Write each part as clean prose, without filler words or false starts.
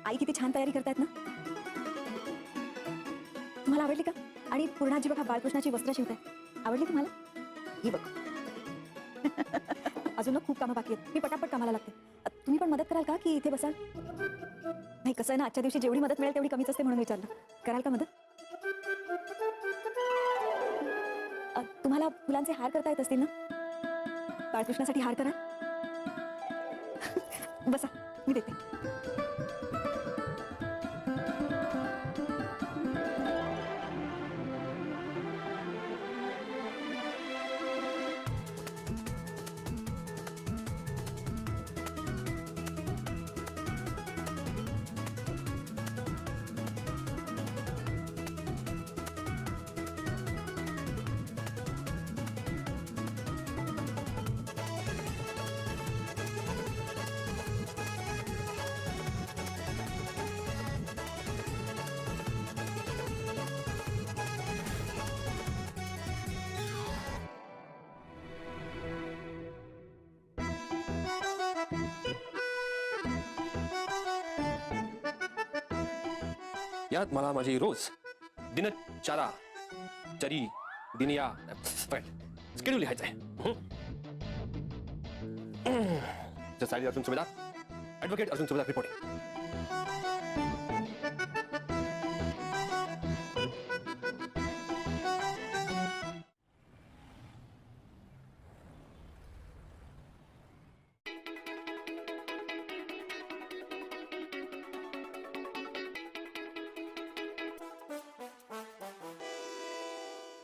आई किती छान तयारी करतायत ना. तुम्हाला आवडली का? आणि पूर्णाजी बघा बाळकृष्णाची वस्त्र शिवतायत. आवडली तुम्हाला? ही बघ. अजून ना खूप कामं बाकी आहेत. मी पटापट कामाला लागते. तुम्ही पण मदत कराल का की इथे बसाल? नाही, कसं आहे ना, आजच्या दिवशी जेवढी मदत मिळेल तेवढी कमीच असते म्हणून विचारलं. कराल का मदत? तुम्हाला फुलांचे हार करता येत असतील ना? बाळकृष्णासाठी हार करा. बसा, मी देते. यात मला माझी रोज दिनचारा चरी दिनया स्केड्यूल लिहायचं आहे. सायली अर्जुन सुभेदार, ॲडव्होकेट अर्जुन सुभेदार रिपोर्टिंग.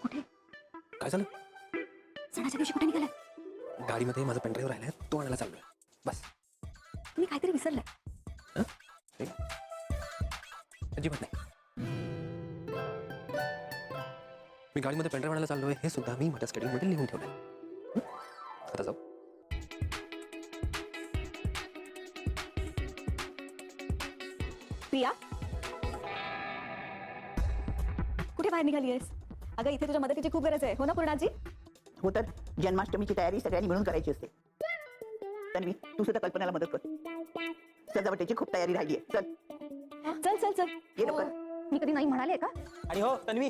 कुठे? काय झालं? सणाच्या दिवशी कुठे निघालाय? गाडीमध्ये माझा पेनड्राईव्ह राहिलाय, तो आणायला चाललोय. बस. तुम्ही काहीतरी विसरलाय. अजिबात नाही. मी गाडीमध्ये पेनड्राईव्ह आणायला चाललोय हे सुद्धा मी माझ्या स्केड्यूलमध्ये लिहून ठेवलंय. आता जाऊ. प्रिया, कुठे बाहेर निघाली आहेस? अगं, इथे तुझ्या मदतीची खूप गरज आहे. हो ना पूर्णाजी? हो तर जन्माष्टमीची तयारी सगळ्यांनी मिळून करायची असते. तन्वी, तू सुद्धा कल्पनाला मदत कर. सजावटीची खूप तयारी राहिली आहे. चल चल चल चल, ये लवकर. मी कधी नाही म्हणाले का? आणि हो तन्वी,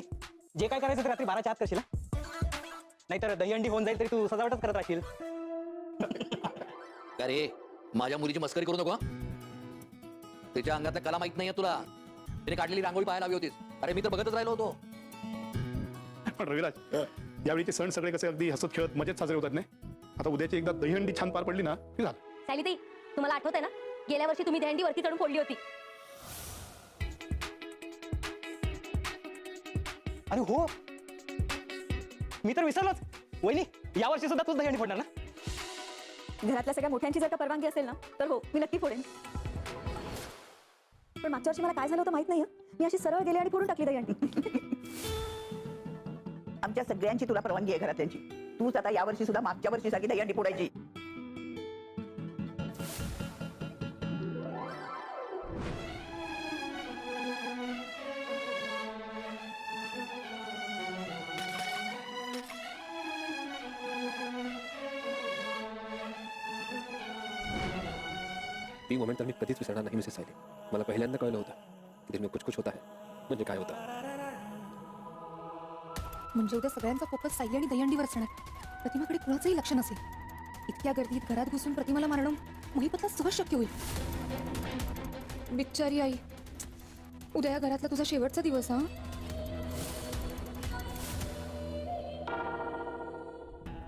जे काय करायचं ते रात्री 12च्या आत करशील. नाहीतर दहीहंडी होऊन जाईल तरी तू सजावटच करत राहशील. अरे माझ्या मुलीची मस्करी करू नको. तिच्या अंगातल्या कला माहित नाहीये तुला. तिने काढलेली रांगोळी पाहायला हवी होतीस. अरे मी तर बघतच राहिलो होतो. पण रविराज, यावेळीचे सण सगळे कसे अगदी हसत खेळत मजेत साजरे होतात नाही. आता उद्याची एकदा दहीहंडी छान पार पडली ना की झालं. सायलीताई, तुम्हाला आठवतंय ना, गेल्या वर्षी तुम्ही दहीहंडी वरती चढून फोडली होती. अरे हो, मी तर विसरलोच. वहिनी, यावर्षी सुद्धा तूच दहीहंडी फोडणार ना? घरातल्या सगळ्या मोठ्यांची जर का परवानगी असेल ना तर हो, मी नक्की फोडेन. पण मागच्या वर्षी मला काय झालं होतं माहित नाही. मी अशी सरळ गेले आणि फोडून टाकली दहीहंडी. आमच्या सगळ्यांची तुला परवानगी आहे घरातल्यांची. तूच आता यावर्षी सुद्धा मागच्या वर्षी सारखी दहीहंडी फोडायची. ती मोमेंट तर मी कधीच विसरणार नाही मिसेस सायली. मला पहिल्यांदा कळलं होतं की दिल में कुछ कुछ होता है म्हणजे काय होतं. म्हणजे उद्या सगळ्यांचा फोकस सायली आणि दहीहंडीवर असणार. प्रतिमाकडे कुणाचंही लक्ष नसेल. इतक्या गर्दीत घरात घुसून प्रतिमाला मारणं मोहिपतला सहज शक्य होईल. बिचारी आई, उद्या या घरातला तुझा शेवटचा दिवस.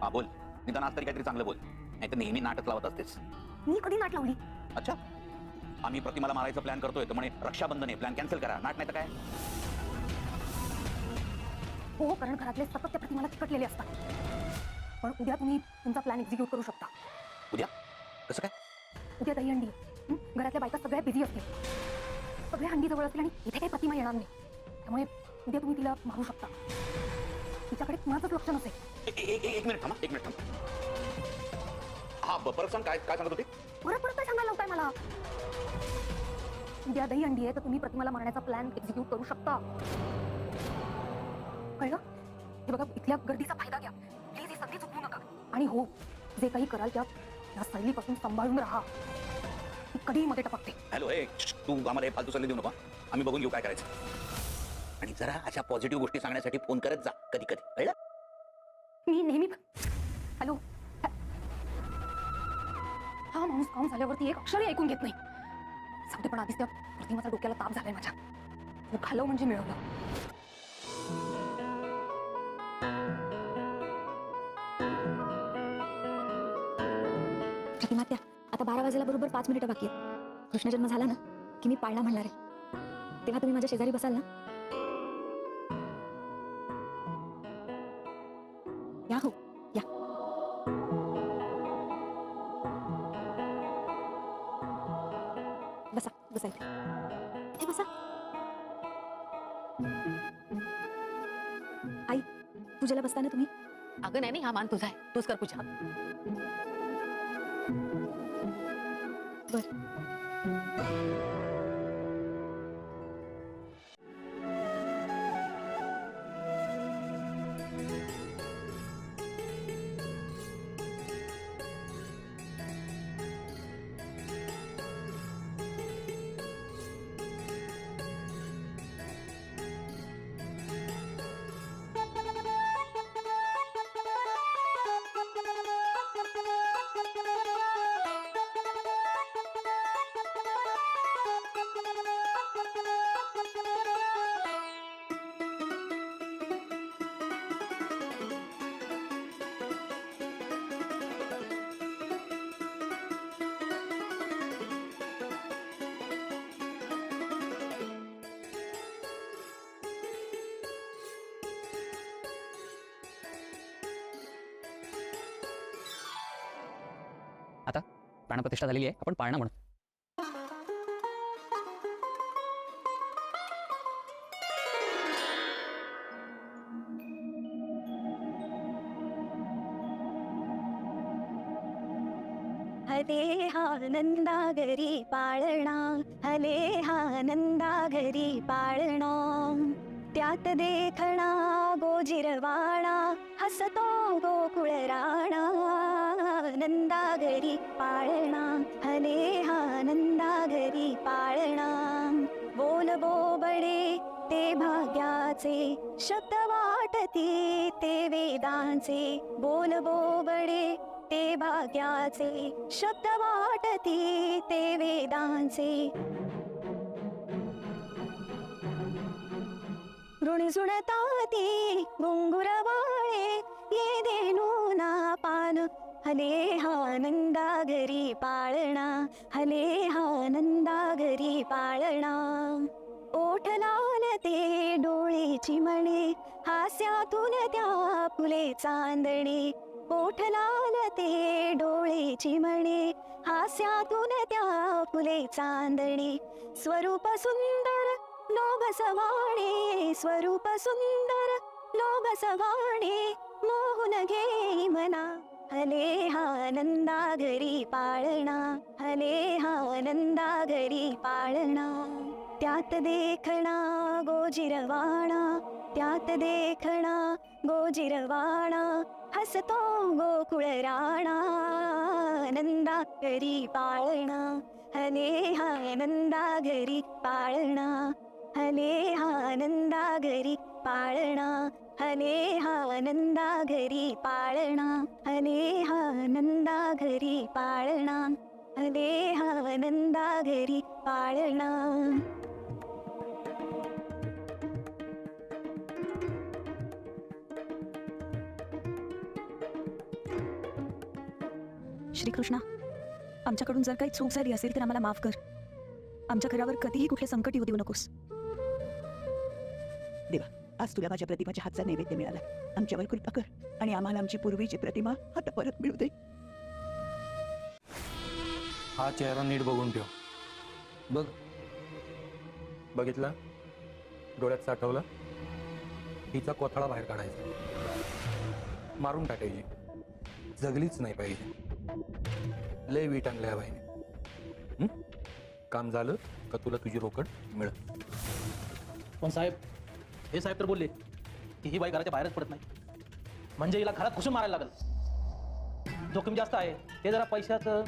हा बोल, निदान आज तरी काहीतरी चांगलं बोल. नाही तर नेहमी नाटक लावत असतेस. मी कधी नाट लावली? अच्छा, आम्ही प्रतिमाला मारायचा प्लॅन करतोय तर म्हणे रक्षाबंधन आहे, प्लॅन कॅन्सल करा. नाट नाही तर काय. हो, कारण घरातले सतत त्या प्रतिमाला चिकटलेले असतात. पण उद्या तुम्ही तुमचा प्लॅन एक्झिक्यूट करू शकता. उद्या कसं काय? उद्या दहीहंडी आहे. घरातल्या बायका सगळ्या बिझी असतील. सगळ्या हंडी जवळ असतील आणि इथे काही प्रतिमा येणार नाही. त्यामुळे उद्या तुम्ही तिला मारू शकता. तिच्याकडे कुणाचंच लक्ष नसेल. एक मिनिट थांबा, एक मिनिट थांबा. हा परत सांग, काय काय सांगत होती? परत परत काय सांगायला लावताय मला? उद्या दहीहंडी आहे तर तुम्ही प्रतिमाला मारण्याचा प्लॅन एक्झिक्यूट करू शकता. कळलं? हे बघा, इथल्या गर्दीचा फायदा घ्या. प्लीज ही संधी चुकवू नका. आणि हो, जे काही कराल त्यात या शैलीपासून सांभाळून राहा. ती कधीही मध्ये टपकते. हॅलो हे तू आम्हाला हे फालतू सल्ले देऊ नका. आम्ही बघून घेऊ काय करायचं. आणि जरा अशा पॉझिटिव्ह गोष्टी सांगण्यासाठी फोन करत जा कधी कधी, कळलं? मी नेहमी हॅलो हा माणूस काम झाल्यावरती एक अक्षरही ऐकून घेत नाही. सांगते पण आधीच त्या प्रतिमाचा डोक्याला ताप झालाय माझ्या. घालव म्हणजे मिळवलं. प्रतिमा त्या आता 12 वाजायला बरोबर 5 मिनिटं बाकी आहेत. कृष्णजन्म झाला ना की मी पाळणा म्हणणार आहे. तेव्हा तुम्ही माझ्या शेजारी बसाल ना? या हो या. बसा बसा इथे. हे बसा. आई पूजेला बसता ना तुम्ही? अगं नाही हा मान तुझा आहे, तूच कर पूजा. बर. आता प्राणप्रतिष्ठा झालेली आहे, आपण पाळणा म्हणू. हले हा नंदा घरी पाळणा, हले हा नंदा घरी पाळणा. त्यात देखणा गोजिरवाणा, हसतो गोकुळ राणा. नंदा घरी पाळणा, हले हा नंदा घरी पाळणा. बोल बोबडे ते भाग्याचे, शब्द वाटती ते वेदांचे. बोल बोबडे ते भाग्याचे, शब्द वाटती ते वेदांचे. ऋणझुणताती घुंगुरवाळे, ये देणू ना पान. हले हा नंदा घरी पाळणा, हले हा नंदा घरी पाळणा. ओठ लाल ते डोळे चिमणे, हास्यातून त्या फुले चांदणे. ओठ लाल ते डोळे चिमणे, हास्यातून त्या फुले चांदणे. स्वरूप सुंदर लोभ सवाणे, स्वरूप सुंदर लोभ सवाणे. मोहून घे मना, हले हा नंदा घरी पाळणा, हले हा नंदा घरी पाळणा. त्यात देखणा गोजिरवाणा, त्यात देखणा गोजिरवाणा. हसतो गोकुळ राणा. नंदा घरी पाळणा, हले हा नंदा घरी पाळणा. हले हा नंदा घरी पाळणा, हले हा नंदा घरी पाळणा. हले हा नंदा घरी पाळणा, हले हा नंदा घरी पाळणा. श्रीकृष्णा, आमच्याकडून जर काही चूक झाली असेल तर आम्हाला माफ कर. आमच्या घरावर कधीही कुठले संकट येऊ देऊ नकोस. देवा, आज तुला माझ्या प्रतिमाच्या हातचा नैवेद्य मिळाला. आमच्यावर कृपा कर आणि आम्हाला आमची पूर्वीची प्रतिमा आता परत मिळू दे. हा चेहरा नीट बघून ठेव. बघ, बघितला? डोळ्यात साठवलं. हिचा कोथळा बाहेर काढायचा, मारून टाकायची, जगलीच नाही पाहिजे. लय वीट आणल्या बाईने. काम झालं का तुला तुझी रोकड मिळत. पण साहेब, हे साहेब तर बोलले की ही बाई घराच्या बाहेरच पडत नाही, म्हणजे हिला घरात घुसून मारायला लागल. जोखीम जास्त आहे. ते जरा पैशाचं.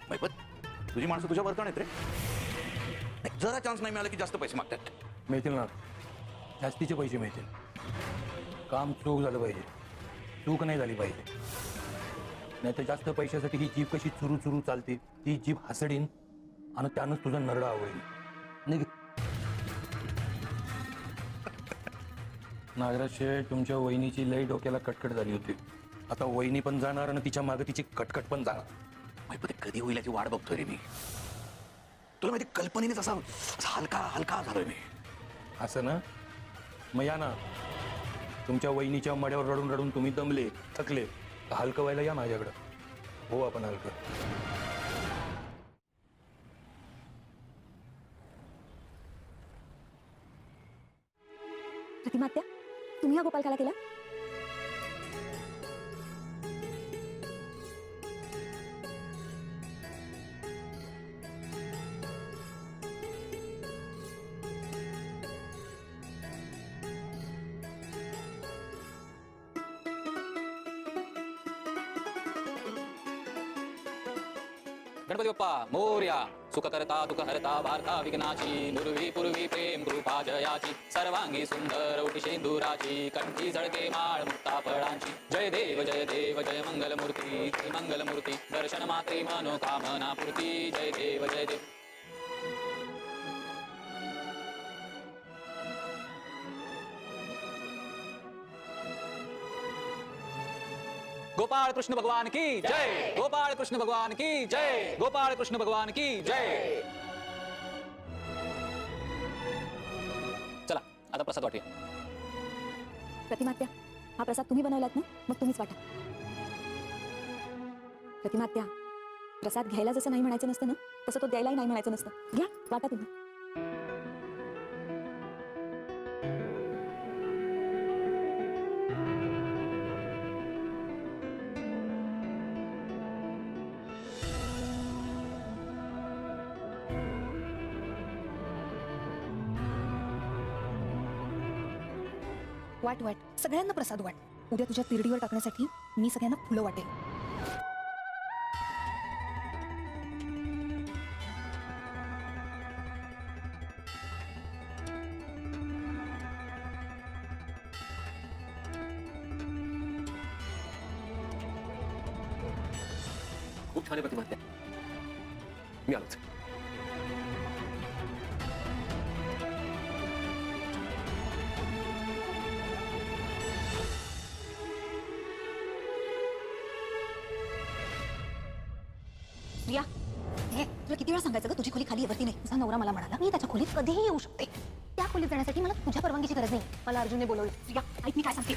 मैपत तुझी माणसं तुझ्या वरती आहेत रे. नाही, जरा चान्स नाही मिळाला की जास्त पैसे मागतात. मिळतील ना, जास्तीचे पैसे मिळतील. काम चूक झालं पाहिजे, चूक नाही झाली पाहिजे. नाही तर जास्त पैशासाठी ही जीभ कशी चुरू चुरू चालते, ती जीभ हसडीन आणि त्यानंच तुझा नरडा आवडेल. निघ. नागराज शेठ, तुमच्या वहिनीची लई डोक्याला कटकट झाली होती. आता वहिनी पण जाणार आणि तिच्या मागे तिची कटकट पण जाणार. पण ते कधी होईल याची वाट बघतोय रे मी. तुला माहिती कल्पनेनेच असा हलका हलका झालोय मी. असं ना, मग या ना. तुमच्या वहिनीच्या मड्यावर रडून रडून तुम्ही दमले, थकले, हलकं व्हायला या माझ्याकडं. हो आपण हलकं. प्रतिमा आत्या, तुम्ही हा गोपाल काला केला? गणपती बाप्पा मोरया. सुख करता दुःख हरता वार्ता विघ्नाची, नुरवी पूर्वी प्रेम कृपा जयाची, सर्वांगी सुंदर ओटी शेंदुराची, कंठी झळके माळ मुक्ता फळांची. जय देव जय मंगलमूर्ती, श्री मंगलमूर्ती, दर्शन मात्रे मनोकामना पूर्ती. जय देव जय देव. गोपाळ कृष्ण भगवान की जय. गोपाळ कृष्ण भगवान की जय. गोपाळ कृष्ण भगवान की जय. चला आता प्रसाद वाटूया. प्रतिमा आत्या, हा प्रसाद तुम्ही बनवलात ना, मग तुम्हीच वाटा. प्रतिमा आत्या, प्रसाद घ्यायला जसं नाही म्हणायचं नसतं ना, तसं तो द्यायलाही नाही म्हणायचं नसतं. घ्या, वाटा तुम्ही. वाट वाट, सगळ्यांना प्रसाद वाट. उद्या तुझ्या तिरडीवर टाकण्यासाठी मी सगळ्यांना फुलं वाटेल. खूप छान आहे प्रतिमा आत्या. मी आलोच. प्रिया, तुला किती वेळा सांगायचं का तुझी खोली खाली वरती नाही. तुझा नवरा मला म्हणाला मी त्याच्या खोलीत कधीही येऊ शकते. त्या खोलीत जाण्यासाठी मला तुझ्या परवानगीची गरज नाही. मला अर्जुनने बोलवलं. प्रिया, ऐक मी काय सांगते.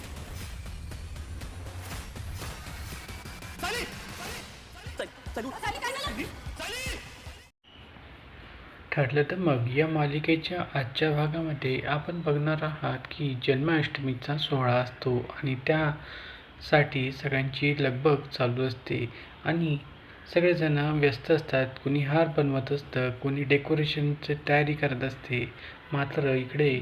ठरलं तर मग या मालिकेच्या आजच्या भागामध्ये आपण बघणार आहात की जन्माष्टमीचा सोहळा असतो आणि त्यासाठी सगळ्यांची लगबग चालू असते आणि सगळेजण व्यस्त असतात. कोणी हार बनवत असतं, कोणी डेकोरेशनची तयारी करत असते. मात्र इकडे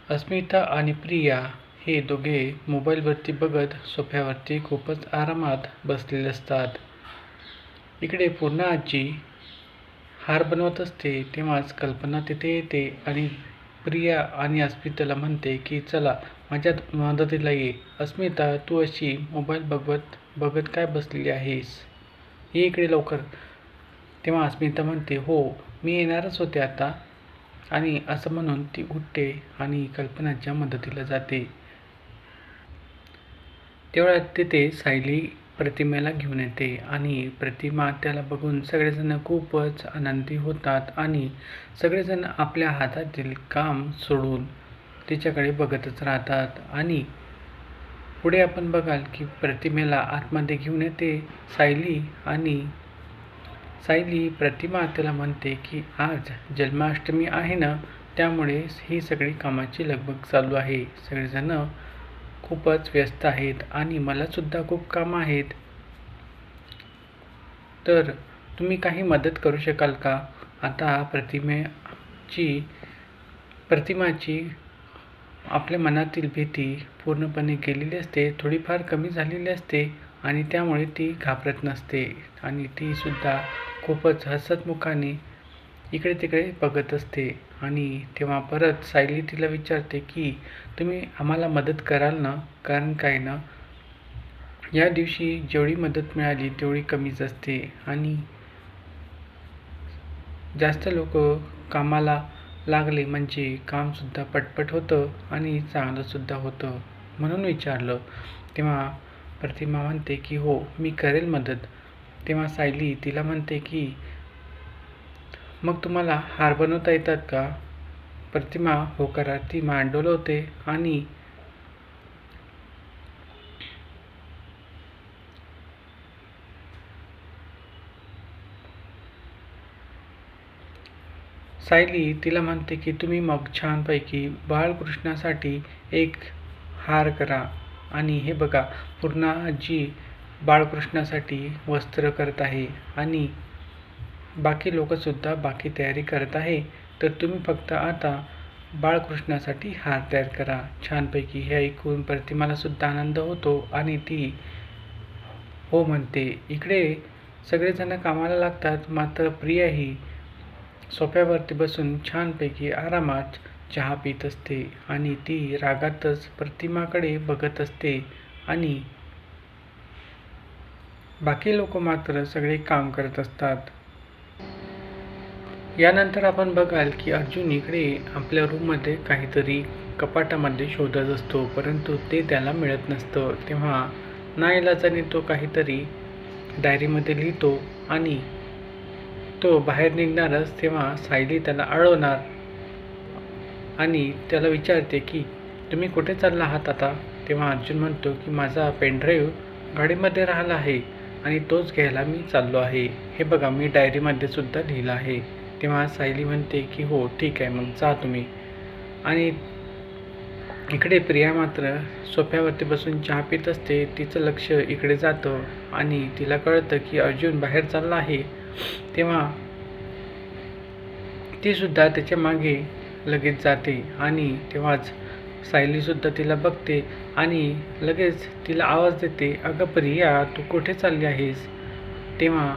अस्मिता आणि प्रिया हे दोघे मोबाईलवरती बघत सोफ्यावरती खूपच आरामात बसलेले असतात. इकडे पूर्ण आजी हार बनवत असते तेव्हाच कल्पना तिथे येते आणि प्रिया आणि अस्मिताला म्हणते की चला माझ्या मदतीला ये. अस्मिता, तू अशी मोबाईल बघत काय बसलेली आहेस, ये इकडे लवकर. तेव्हा अस्मिता म्हणते हो मी येणारच होते आता, आणि असं म्हणून ती उठते आणि कल्पनाच्या मदतीला जाते. तेवढ्यात तिथे सायली प्रतिमेला घेऊन येते आणि प्रतिमा त्याला बघून सगळेजण खूपच आनंदी होतात आणि सगळेजण आपल्या हातातील काम सोडून तिच्याकडे बघतच राहतात. आणि पुढे आपण बघाल की प्रतिमेला आतमध्ये घेऊन येते सायली आणि सायली प्रतिमा त्याला म्हणते की आज जन्माष्टमी आहे ना, त्यामुळे ही सगळी कामाची लगबग चालू आहे. सगळेजण खूपच व्यस्त आहेत आणि मलासुद्धा खूप कामं आहेत, तर तुम्ही काही मदत करू शकाल का? आता प्रतिमाची आपल्या मनातील भीती पूर्णपणे गेलेली असते, थोडीफार कमी झालेली असते आणि त्यामुळे ती घाबरत नसते आणि ती सुद्धा खूपच हसतमुखाने इकडे तिकडे बघत असते. आणि तेव्हा परत सायली तिला विचारते की तुम्ही आम्हाला मदत कराल ना, कारण काय ना या दिवशी जेवढी मदत मिळाली तेवढी कमीच असते आणि जास्त लोक कामाला लागले म्हणजे कामसुद्धा पटपट होतं आणि चांगलंसुद्धा होतं, म्हणून विचारलं. तेव्हा प्रतिमा म्हणते की हो मी करेल मदत. तेव्हा सायली तिला म्हणते की मग तुम्हाला हार बनवता येतात का? प्रतिमा होकारार्थी मान डोलवते आणि सायली तिला म्हणते की तुम्ही मग छानपैकी बाळकृष्णासाठी एक हार करा. आणि हे बघा पूर्णा आजी बाळकृष्णासाठी वस्त्र करत आहे आणि बाकी लोकसुद्धा बाकी तयारी करत आहे. तर तुम्ही फक्त आता बाळकृष्णासाठी हार तयार करा छानपैकी. हे ऐकून प्रतिमाला सुद्धा आनंद होतो आणि ती हो म्हणते. इकडे सगळेजण कामाला लागतात, मात्र प्रिया ही सोफ्यावरती बसून छानपैकी आरामात चहा पित असते आणि ती रागातच प्रतिमाकडे बघत असते आणि बाकी लोक मात्र सगळे काम करत असतात. यानंतर आपण बघाल की अर्जुन इकडे आपल्या रूममध्ये काहीतरी कपाटामध्ये शोधत असतो, परंतु ते त्याला मिळत नसतं. तेव्हा नाईलाजाने तो काहीतरी डायरीमध्ये लिहितो आणि तो बाहेर निघणारच तेव्हा सायली त्याला अडवणार आणि त्याला विचारते की तुम्ही कुठे चालला आहात आता? तेव्हा अर्जुन म्हणतो की माझा पेनड्राईव्ह गाडीमध्ये राहिला आहे आणि तोच घ्यायला मी चाललो आहे. हे बघा मी डायरीमध्ये सुद्धा लिहिलं आहे. तेव्हा सायली म्हणते की हो ठीक आहे, मग जा तुम्ही. आणि इकडे प्रिया मात्र सोफ्यावरती बसून चहा पित असते. तिचं लक्ष इकडे जातं आणि तिला कळतं की अर्जुन बाहेर चालला आहे. तेव्हा ती सुद्धा त्याच्या मागे लगेच जाते आणि तेव्हाच सायलीसुद्धा तिला बघते आणि लगेच तिला आवाज देते, अगं प्रिया तू कुठे चालली आहेस? तेव्हा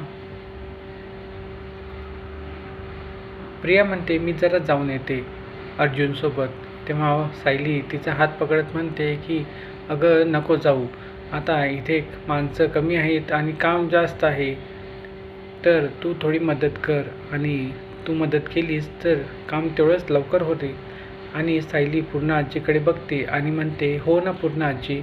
प्रिया म्हणते मी जरा जाऊन येते अर्जुनसोबत. तेव्हा सायली तिचा हात पकडत म्हणते की अगं नको जाऊ, आता इथे माणसं कमी आहेत आणि काम जास्त आहे, तर तू थोडी मदत कर. आणि तू मदत केलीस तर काम तेवढंच लवकर होते. आणि सायली पूर्णा आजीकडे बघते आणि म्हणते हो ना पूर्णा आजी.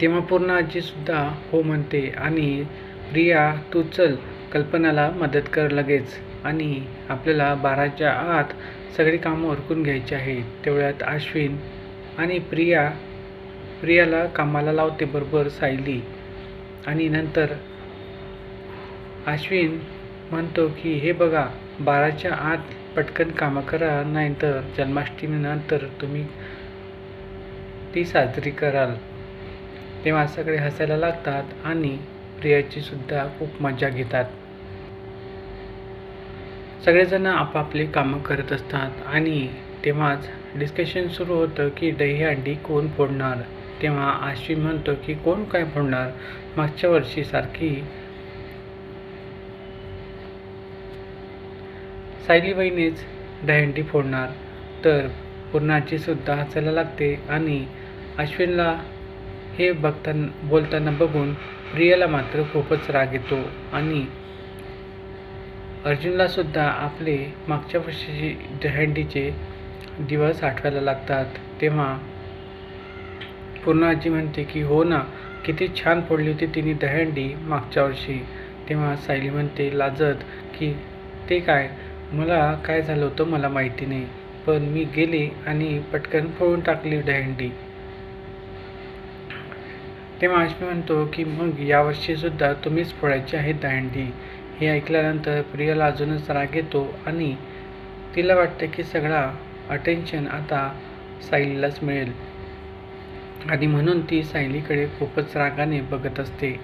तेव्हा पूर्णा आजीसुद्धा हो म्हणते आणि प्रिया तू चल कल्पनाला मदत कर लगेच आणि आपल्याला 12च्या आत सगळी कामं उरकून घ्यायची आहेत. तेवढ्यात अश्विन आणि प्रियाला कामाला लावते बरोबर सायली. आणि नंतर अश्विन म्हणतो की हे बघा 12च्या आत पटकन कामं करा, नाहीतर जन्माष्टमीनंतर तुम्ही ती साजरी कराल. तेव्हा सगळे हसायला लागतात आणि प्रियाची सुद्धा खूप मजा घेतात. सगळेजण आपापले कामं करत असतात आणि तेव्हाच डिस्कशन सुरू होतं की दहीहंडी कोण फोडणार. तेव्हा अश्विन म्हणतो की कोण काय फोडणार, मागच्या वर्षीसारखी सायली वहिनीच दहीहंडी फोडणार. तर पूर्णाची सुद्धा हसायला लागते आणि अश्विनला हे बोलताना बघून प्रियाला मात्र खूपच राग येतो आणि अर्जुनला सुद्धा आपले मागच्या वर्षीचे दहीहंडीचे दिवस आठवायला लागतात. तेव्हा पूर्णाजी म्हणते की हो ना, किती छान फोडली होती तिने दहीहंडी मागच्या वर्षी. तेव्हा सायली म्हणते लाजत की ते काय, मला काय झालं होतं मला माहिती नाही, पण मी गेले आणि पटकन फोडून टाकली दहीहंडी. तेव्हा अश्विन म्हणतो की मग यावर्षीसुद्धा तुम्हीच फोडायची आहे दहीहंडी. हे ऐकल्यानंतर प्रियाला अजूनच राग येतो आणि तिला वाटतं की सगळा अटेन्शन आता सायलीलाच मिळेल आणि म्हणून ती सायलीकडे खूपच रागाने बघत असते.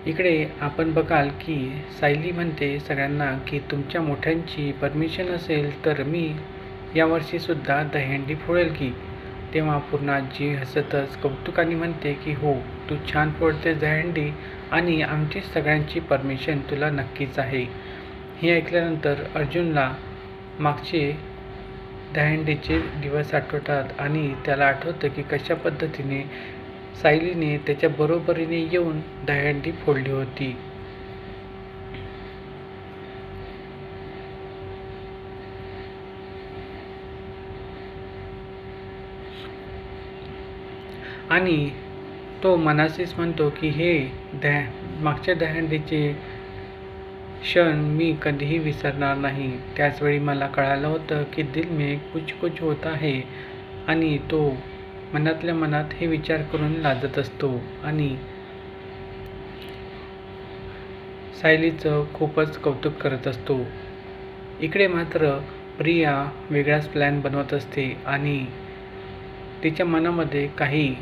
इकडे आपण बघाल की सायली म्हणते सगळ्यांना की तुमच्या मोठ्यांची परमिशन असेल तर मी यावर्षीसुद्धा दहीहंडी फोडेल की. तेव्हा पूर्णाजी हसतच कौतुकाने म्हणते की हो, तू छान फोडतेस दहीहंडी आणि आमची सगळ्यांची परमिशन तुला नक्कीच आहे. हे ऐकल्यानंतर अर्जुनला मागचे दहीहंडीचे दिवस आठवतात आणि त्याला आठवतं की कशा पद्धतीने सायलीने त्याच्या बरोबरीने येऊन दहीहंडी फोडली होती. आणि तो मनाशीच म्हणतो की हे मागच्या दहीहंडीचे क्षण मी कधीही विसरणार नाही. त्याचवेळी मला कळालं होतं की दिल में कुछ कुछ होता है आणि तो मनातल्या मनात हे विचार करून लाजत असतो आणि सायलीचं खूपच कौतुक करत असतो. इकडे मात्र प्रिया वेगळाच प्लॅन बनवत असते आणि तिच्या मनामध्ये काही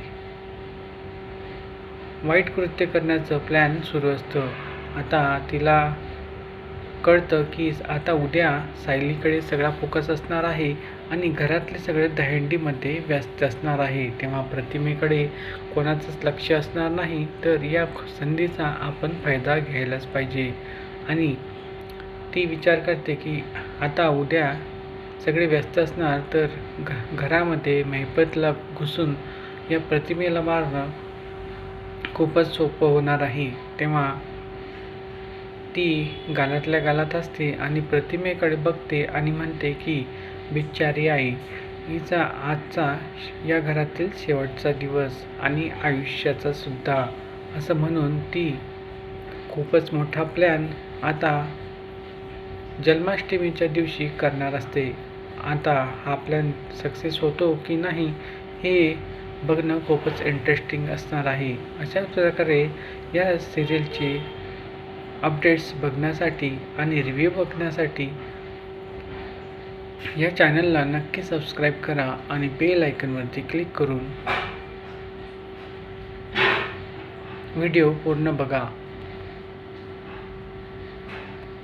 वाईट कृत्य करण्याचं प्लॅन सुरू असतं. आता तिला कळतं की आता उद्या सायलीकडे सगळा फोकस असणार आहे आणि घरातले सगळे दहीहंडीमध्ये व्यस्त असणार आहे. तेव्हा प्रतिमेकडे कोणाचंच लक्ष असणार नाही. तर या संधीचा आपण फायदा घ्यायलाच पाहिजे आणि ती विचार करते की आता उद्या सगळे व्यस्त असणार तर घरामध्ये महिपतला घुसून या प्रतिमेला मारणं खूपच सोपं होणार आहे. तेव्हा ती गालातल्या गालात असते आणि प्रतिमेकडे बघते आणि म्हणते की बिचारी आई, हिचा आजचा या घरातील शेवटचा दिवस आणि आयुष्याचा सुद्धा, असं म्हणून ती खूपच मोठा प्लॅन आता जन्माष्टमीच्या दिवशी करणार असते. आता हा प्लॅन सक्सेस होतो की नाही हे बघणं खूपच इंटरेस्टिंग असणार आहे. अशाच प्रकारे या सिरियलचे अपडेट्स बघण्यासाठी आणि रिव्ह्यू बघण्यासाठी या चॅनलला नक्की सबस्क्राईब करा आणि बेल आयकॉनवरती क्लिक करून व्हिडिओ पूर्ण बघा.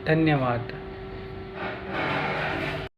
धन्यवाद.